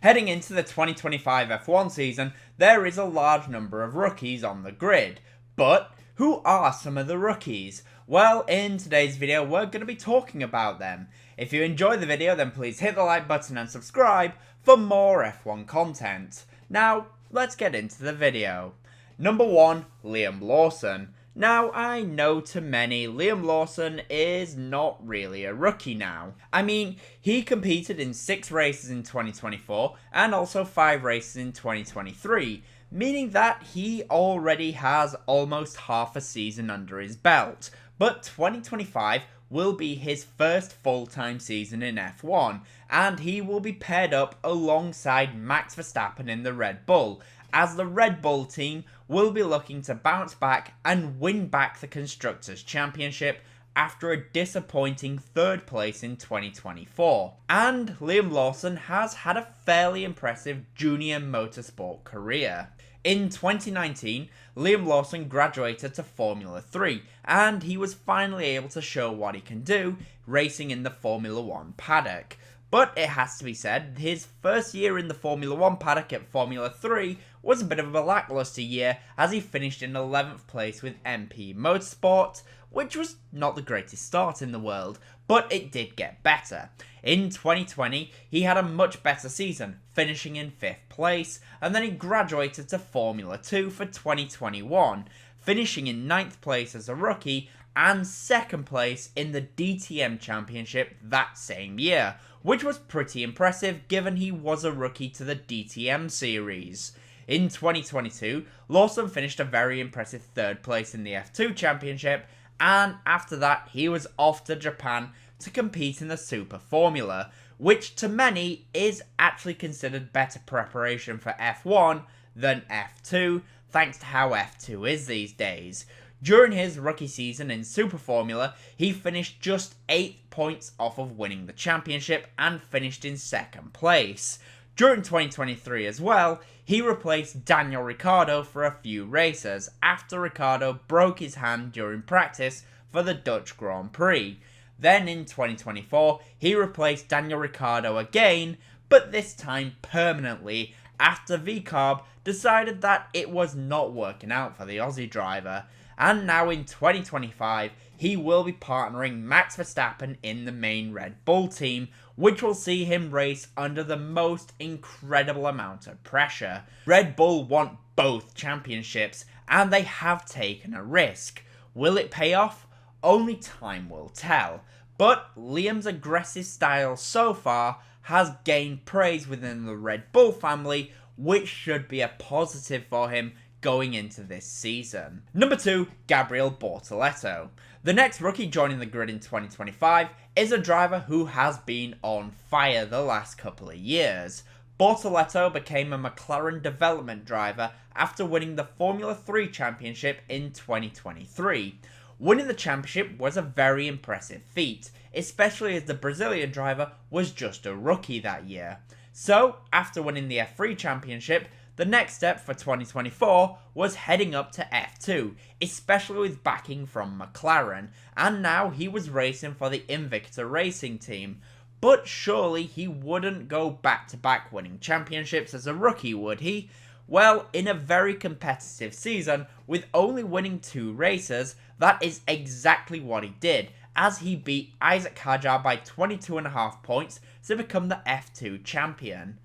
Heading into the 2025 F1 season, there is a large number of rookies on the grid. But who are some of the rookies? Well, in today's video, we're going to be talking about them. If you enjoyed the video, then please hit the like button and subscribe for more F1 content. Now, let's get into the video. Number 1, Liam Lawson. Now, I know to many, Liam Lawson is not really a rookie now. I mean, he competed in 6 races in 2024 and also 5 races in 2023, meaning that he already has almost half a season under his belt. But 2025 will be his first full-time season in F1, and he will be paired up alongside Max Verstappen in the Red Bull, as the Red Bull team will be looking to bounce back and win back the Constructors' Championship after a disappointing 3rd place in 2024. And Liam Lawson has had a fairly impressive junior motorsport career. In 2019, Liam Lawson graduated to Formula 3, and he was finally able to show what he can do racing in the Formula 1 paddock. But it has to be said, his first year in the Formula 1 paddock at Formula 3 was a bit of a lacklustre year, as he finished in 11th place with MP Motorsport, which was not the greatest start in the world, but it did get better. In 2020, he had a much better season, finishing in 5th place, and then he graduated to Formula 2 for 2021, finishing in 9th place as a rookie and 2nd place in the DTM Championship that same year, which was pretty impressive given he was a rookie to the DTM series. In 2022, Lawson finished a very impressive 3rd place in the F2 Championship, and after that he was off to Japan to compete in the Super Formula, which to many is actually considered better preparation for F1 than F2, thanks to how F2 is these days. During his rookie season in Super Formula, he finished just 8 points off of winning the championship and finished in 2nd place. During 2023 as well, he replaced Daniel Ricciardo for a few races after Ricciardo broke his hand during practice for the Dutch Grand Prix. Then in 2024, he replaced Daniel Ricciardo again, but this time permanently, after VCARB decided that it was not working out for the Aussie driver. And now in 2025, he will be partnering Max Verstappen in the main Red Bull team, which will see him race under the most incredible amount of pressure. Red Bull want both championships, and they have taken a risk. Will it pay off? Only time will tell. But Liam's aggressive style so far has gained praise within the Red Bull family, which should be a positive for him going into this season. Number 2, Gabriel Bortoleto. The next rookie joining the grid in 2025 is a driver who has been on fire the last couple of years. Bortoleto became a McLaren development driver after winning the Formula 3 championship in 2023. Winning the championship was a very impressive feat, especially as the Brazilian driver was just a rookie that year. So, after winning the F3 championship, the next step for 2024 was heading up to F2, especially with backing from McLaren, and now he was racing for the Invicta Racing team. But surely he wouldn't go back-to-back winning championships as a rookie, would he? Well, in a very competitive season, with only winning 2 races, that is exactly what he did, as he beat Isack Hadjar by 22.5 points to become the F2 champion.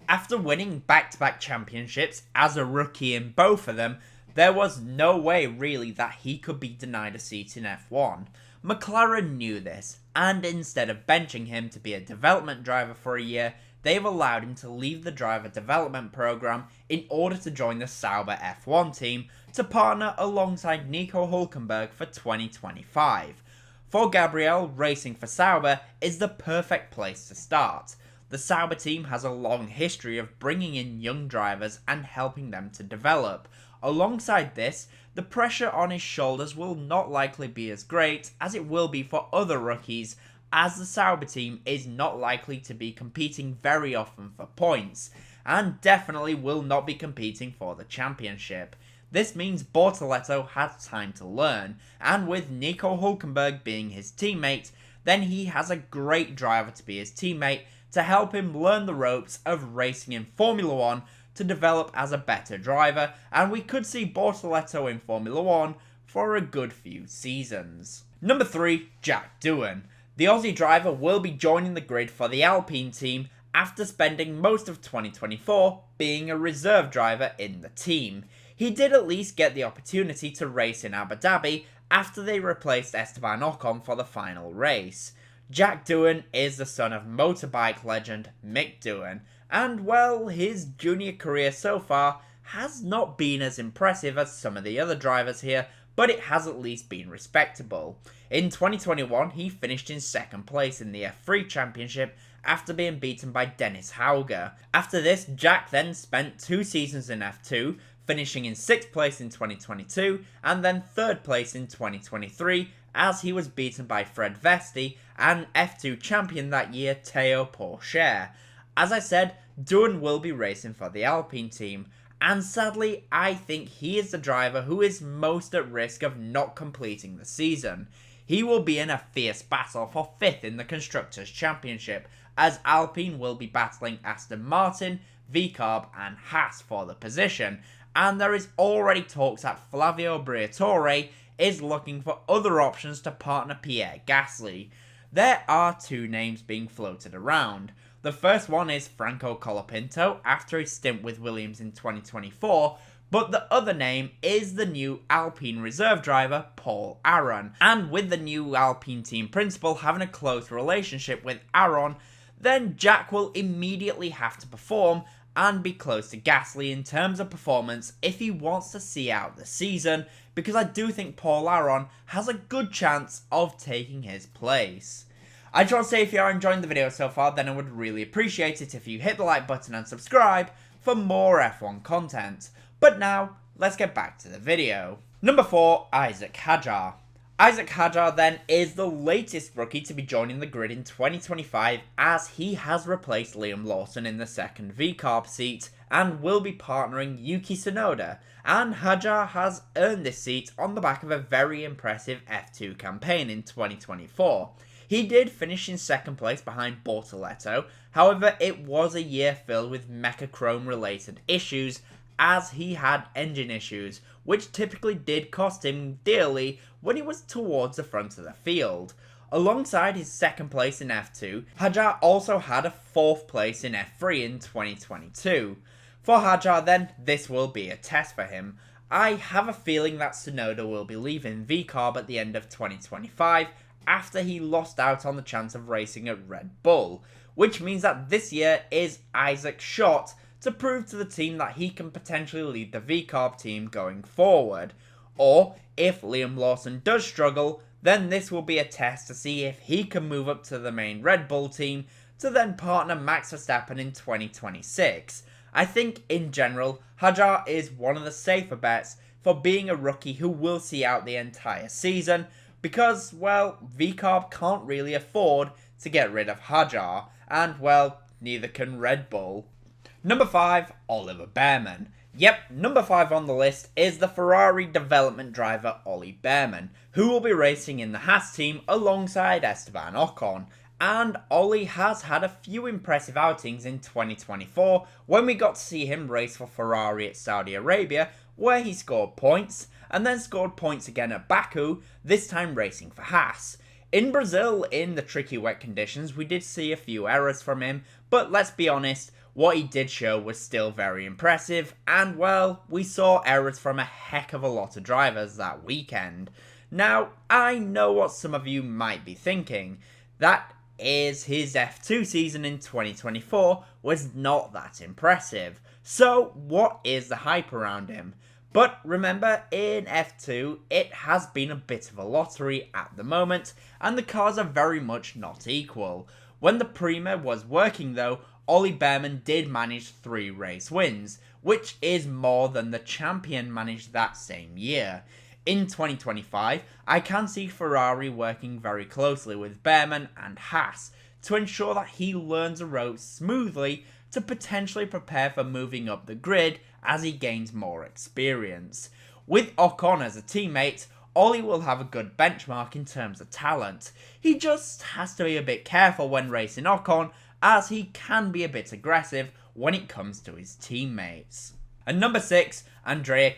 After winning back-to-back championships as a rookie in both of them, there was no way really that he could be denied a seat in F1. McLaren knew this, and instead of benching him to be a development driver for a year, they've allowed him to leave the driver development program in order to join the Sauber F1 team to partner alongside Nico Hülkenberg for 2025. For Gabriel, racing for Sauber is the perfect place to start. The Sauber team has a long history of bringing in young drivers and helping them to develop. Alongside this, the pressure on his shoulders will not likely be as great as it will be for other rookies, as the Sauber team is not likely to be competing very often for points, and definitely will not be competing for the championship. This means Bortoleto has time to learn, and with Nico Hülkenberg being his teammate, then he has a great driver to be his teammate to help him learn the ropes of racing in Formula 1 to develop as a better driver, and we could see Bortoleto in Formula 1 for a good few seasons. Number 3, Jack Doohan. The Aussie driver will be joining the grid for the Alpine team after spending most of 2024 being a reserve driver in the team. He did at least get the opportunity to race in Abu Dhabi after they replaced Esteban Ocon for the final race. Jack Doohan is the son of motorbike legend Mick Doohan, and well, his junior career so far has not been as impressive as some of the other drivers here, but it has at least been respectable. In 2021, he finished in second place in the F3 Championship after being beaten by Dennis Hauger. After this, Jack then spent 2 seasons in F2, finishing in 6th place in 2022 and then 3rd place in 2023 as he was beaten by Fred Vesti and F2 champion that year Théo Pourchaire. As I said, Doohan will be racing for the Alpine team, and sadly I think he is the driver who is most at risk of not completing the season. He will be in a fierce battle for 5th in the Constructors' Championship, as Alpine will be battling Aston Martin, VCARB and Haas for the position, and there is already talks that Flavio Briatore is looking for other options to partner Pierre Gasly. There are 2 names being floated around. The first one is Franco Colapinto after his stint with Williams in 2024, but the other name is the new Alpine reserve driver Paul Aron, and with the new Alpine team principal having a close relationship with Aron, then Jack will immediately have to perform and be close to Gasly in terms of performance if he wants to see out the season, because I do think Paul Aron has a good chance of taking his place. I just want to say, if you are enjoying the video so far, then I would really appreciate it if you hit the like button and subscribe for more F1 content. But now, let's get back to the video. Number 4, Isack Hadjar. Isack Hadjar then is the latest rookie to be joining the grid in 2025, as he has replaced Liam Lawson in the second VCARB seat and will be partnering Yuki Tsunoda, and Hadjar has earned this seat on the back of a very impressive F2 campaign in 2024. He did finish in second place behind Bortoleto, however it was a year filled with Mechachrome related issues, as he had engine issues, which typically did cost him dearly when he was towards the front of the field. Alongside his second place in F2, Hadjar also had a 4th place in F3 in 2022. For Hadjar then, this will be a test for him. I have a feeling that Tsunoda will be leaving VCARB at the end of 2025, after he lost out on the chance of racing at Red Bull, which means that this year is Isack's shot to prove to the team that he can potentially lead the VCARB team going forward. Or, if Liam Lawson does struggle, then this will be a test to see if he can move up to the main Red Bull team to then partner Max Verstappen in 2026. I think, in general, Hadjar is one of the safer bets for being a rookie who will see out the entire season, because, well, VCARB can't really afford to get rid of Hadjar, and, well, neither can Red Bull. Number 5, Oliver Bearman. Yep, number 5 on the list is the Ferrari development driver Ollie Bearman, who will be racing in the Haas team alongside Esteban Ocon. And Ollie has had a few impressive outings in 2024 when we got to see him race for Ferrari at Saudi Arabia, where he scored points, and then scored points again at Baku, this time racing for Haas. In Brazil, in the tricky wet conditions, we did see a few errors from him, but let's be honest, what he did show was still very impressive, and well, we saw errors from a heck of a lot of drivers that weekend. Now, I know what some of you might be thinking, that is his F2 season in 2024 was not that impressive, so what is the hype around him? But remember, in F2, it has been a bit of a lottery at the moment, and the cars are very much not equal. When the Prima was working though, Ollie Bearman did manage 3 race wins, which is more than the champion managed that same year. In 2025, I can see Ferrari working very closely with Bearman and Haas to ensure that he learns the ropes smoothly to potentially prepare for moving up the grid as he gains more experience. With Ocon as a teammate, Ollie will have a good benchmark in terms of talent. He just has to be a bit careful when racing Ocon, as he can be a bit aggressive when it comes to his teammates. And number 6,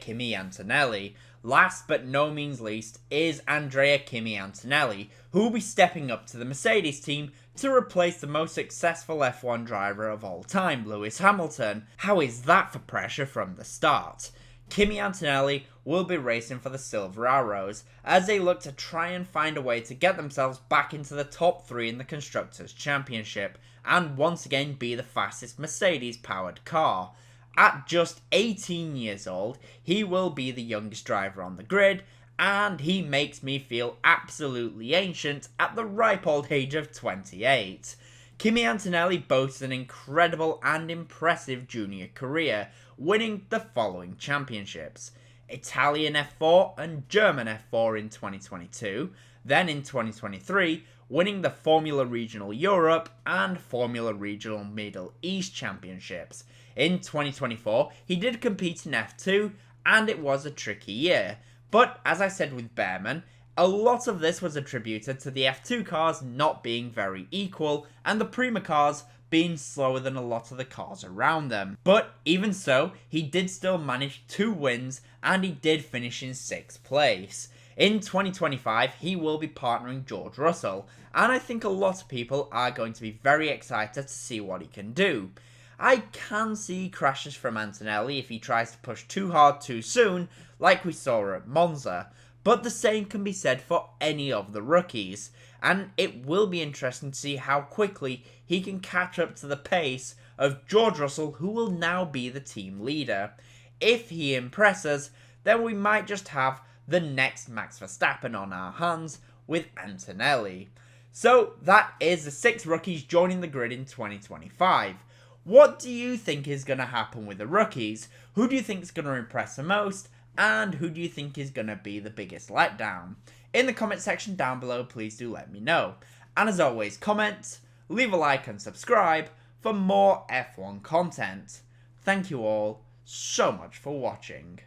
Kimi Antonelli. Last but no means least is Kimi Antonelli, who will be stepping up to the Mercedes team to replace the most successful F1 driver of all time, Lewis Hamilton. How is that for pressure from the start? Kimi Antonelli will be racing for the Silver Arrows as they look to try and find a way to get themselves back into the top 3 in the Constructors' Championship and once again be the fastest Mercedes-powered car. At just 18 years old, he will be the youngest driver on the grid, and he makes me feel absolutely ancient at the ripe old age of 28. Kimi Antonelli boasts an incredible and impressive junior career, winning the following championships: Italian F4 and German F4 in 2022, then in 2023, winning the Formula Regional Europe and Formula Regional Middle East Championships. In 2024, he did compete in F2, and it was a tricky year. But, as I said with Bearman, a lot of this was attributed to the F2 cars not being very equal, and the Prima cars being slower than a lot of the cars around them. But, even so, he did still manage 2 wins, and he did finish in 6th place. In 2025, he will be partnering George Russell, and I think a lot of people are going to be very excited to see what he can do. I can see crashes from Antonelli if he tries to push too hard too soon, like we saw at Monza, but the same can be said for any of the rookies, and it will be interesting to see how quickly he can catch up to the pace of George Russell, who will now be the team leader. If he impresses, then we might just have the next Max Verstappen on our hands with Antonelli. So that is the 6 rookies joining the grid in 2025. What do you think is going to happen with the rookies? Who do you think is going to impress the most? And who do you think is going to be the biggest letdown? In the comment section down below, please do let me know. And as always, comment, leave a like and subscribe for more F1 content. Thank you all so much for watching.